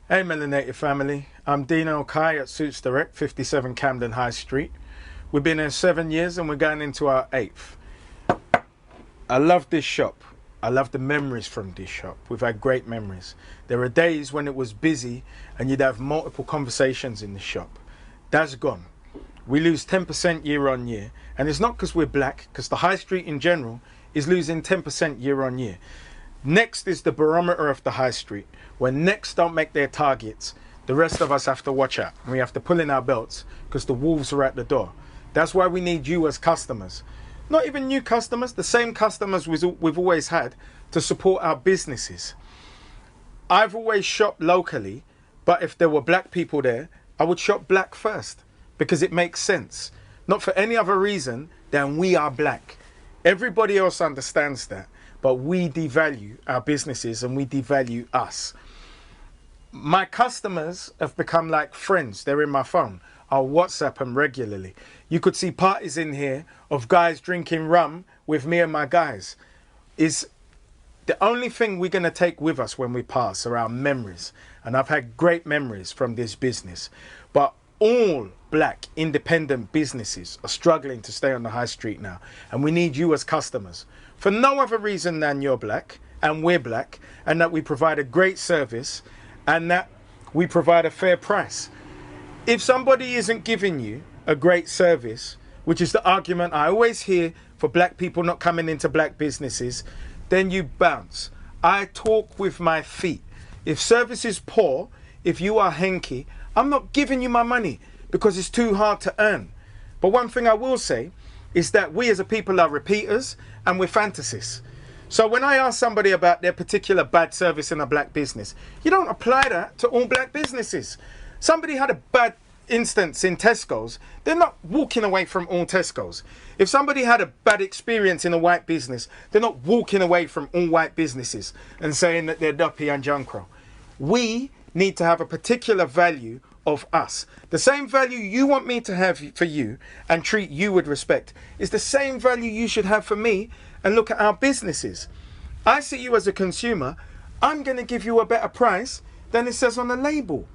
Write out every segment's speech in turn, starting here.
Hey Melanated family, I'm Dino Kai at Suits Direct, 57 Camden High Street. We've been here 7 years and we're going into our 8th. I love this shop. I love the memories from this shop. We've had great memories. There are days when it was busy and you'd have multiple conversations in the shop. That's gone. We lose 10% year on year, and it's not because we're black, because the high street in general is losing 10% year on year. Next is the barometer of the high street. When Next don't make their targets, the rest of us have to watch out. We have to pull in our belts because the wolves are at the door. That's why we need you as customers. Not even new customers, the same customers we've always had to support our businesses. I've always shopped locally, but if there were black people there, I would shop black first because it makes sense. Not for any other reason than we are black. Everybody else understands that, but we devalue our businesses and we devalue us. My customers have become like friends. They're in my phone. I'll WhatsApp them regularly. You could see parties in here of guys drinking rum with me and my guys. Is the only thing we're going to take with us when we pass are our memories. And I've had great memories from this business. But all black independent businesses are struggling to stay on the high street now. And we need you as customers. For no other reason than you're black and we're black, and that we provide a great service and that we provide a fair price. If somebody isn't giving you a great service, which is the argument I always hear for black people not coming into black businesses, then you bounce. I talk with my feet. If service is poor, if you are hanky, I'm not giving you my money because it's too hard to earn. But one thing I will say is that we as a people are repeaters and we're fantasists. So when I ask somebody about their particular bad service in a black business, you don't apply that to all black businesses. Somebody had a bad instance in Tesco's, they're not walking away from all Tesco's. If somebody had a bad experience in a white business, they're not walking away from all white businesses and saying that they're duppy and junkro. We need to have a particular value of us. The same value you want me to have for you and treat you with respect is the same value you should have for me. And look at our businesses. I see you as a consumer. I'm going to give you a better price than it says on the label,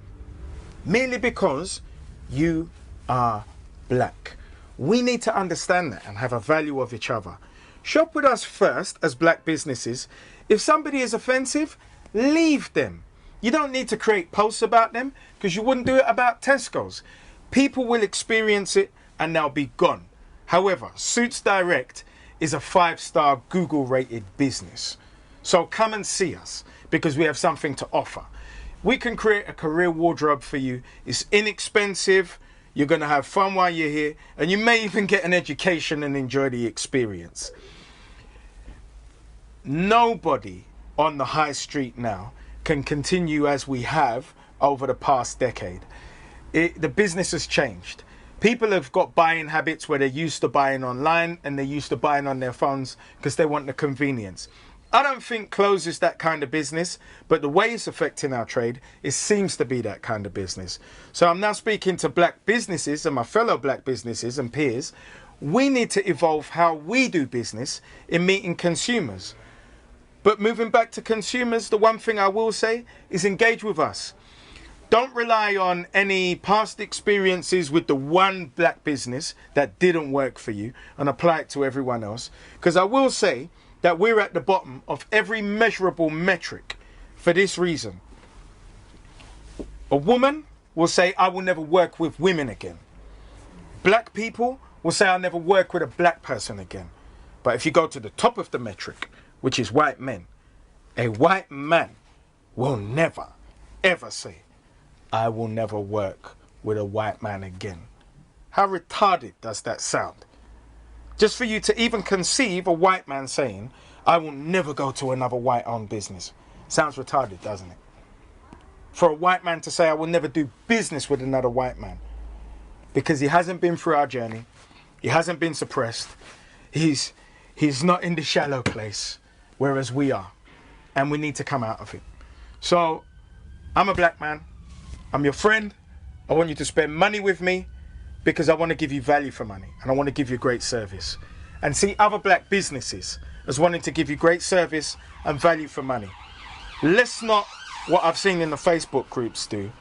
merely because you are black. We need to understand that and have a value of each other. Shop with us first as black businesses. If somebody is offensive, leave them. You don't need to create posts about them because you wouldn't do it about Tesco's. People will experience it and they'll be gone. However, Suits Direct is a 5-star Google rated business. So come and see us because we have something to offer. We can create a career wardrobe for you. It's inexpensive. You're going to have fun while you're here. And you may even get an education and enjoy the experience. Nobody on the high street now can continue as we have over the past decade. The business has changed. People have got buying habits where they're used to buying online and they're used to buying on their phones because they want the convenience. I don't think clothes is that kind of business, but the way it's affecting our trade, it seems to be that kind of business. So I'm now speaking to black businesses and my fellow black businesses and peers. We need to evolve how we do business in meeting consumers. But moving back to consumers, the one thing I will say is engage with us. Don't rely on any past experiences with the one black business that didn't work for you and apply it to everyone else. Because I will say that we're at the bottom of every measurable metric for this reason. A woman will say, I will never work with women again. Black people will say, I'll never work with a black person again. But if you go to the top of the metric, which is white men, a white man will never, ever say, I will never work with a white man again. How retarded does that sound? Just for you to even conceive a white man saying, I will never go to another white-owned business. Sounds retarded, doesn't it? For a white man to say, I will never do business with another white man. Because he hasn't been through our journey. He hasn't been suppressed. He's not in the shallow place, whereas we are. And we need to come out of it. So, I'm a black man. I'm your friend. I want you to spend money with me because I want to give you value for money and I want to give you great service. And see other black businesses as wanting to give you great service and value for money. Let's not what I've seen in the Facebook groups do.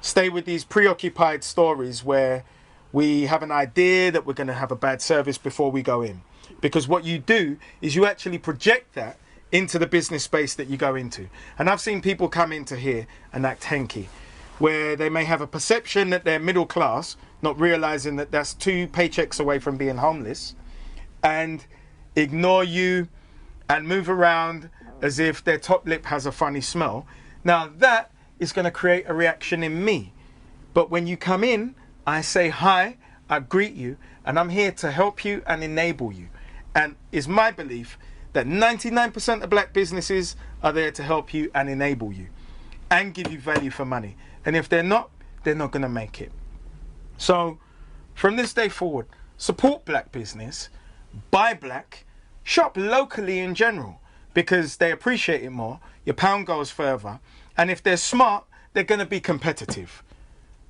Stay with these preoccupied stories where we have an idea that we're going to have a bad service before we go in. Because what you do is you actually project that into the business space that you go into. And I've seen people come into here and act henky, where they may have a perception that they're middle class, not realizing that that's 2 paychecks away from being homeless, and ignore you and move around as if their top lip has a funny smell. Now that is going to create a reaction in me. But when you come in, I say hi, I greet you, and I'm here to help you and enable you. And it's my belief that 99% of black businesses are there to help you and enable you and give you value for money. And if they're not going to make it. So from this day forward, support black business, buy black, shop locally in general, because they appreciate it more. Your pound goes further. And if they're smart, they're going to be competitive.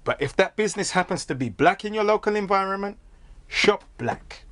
But if that business happens to be black in your local environment, shop black.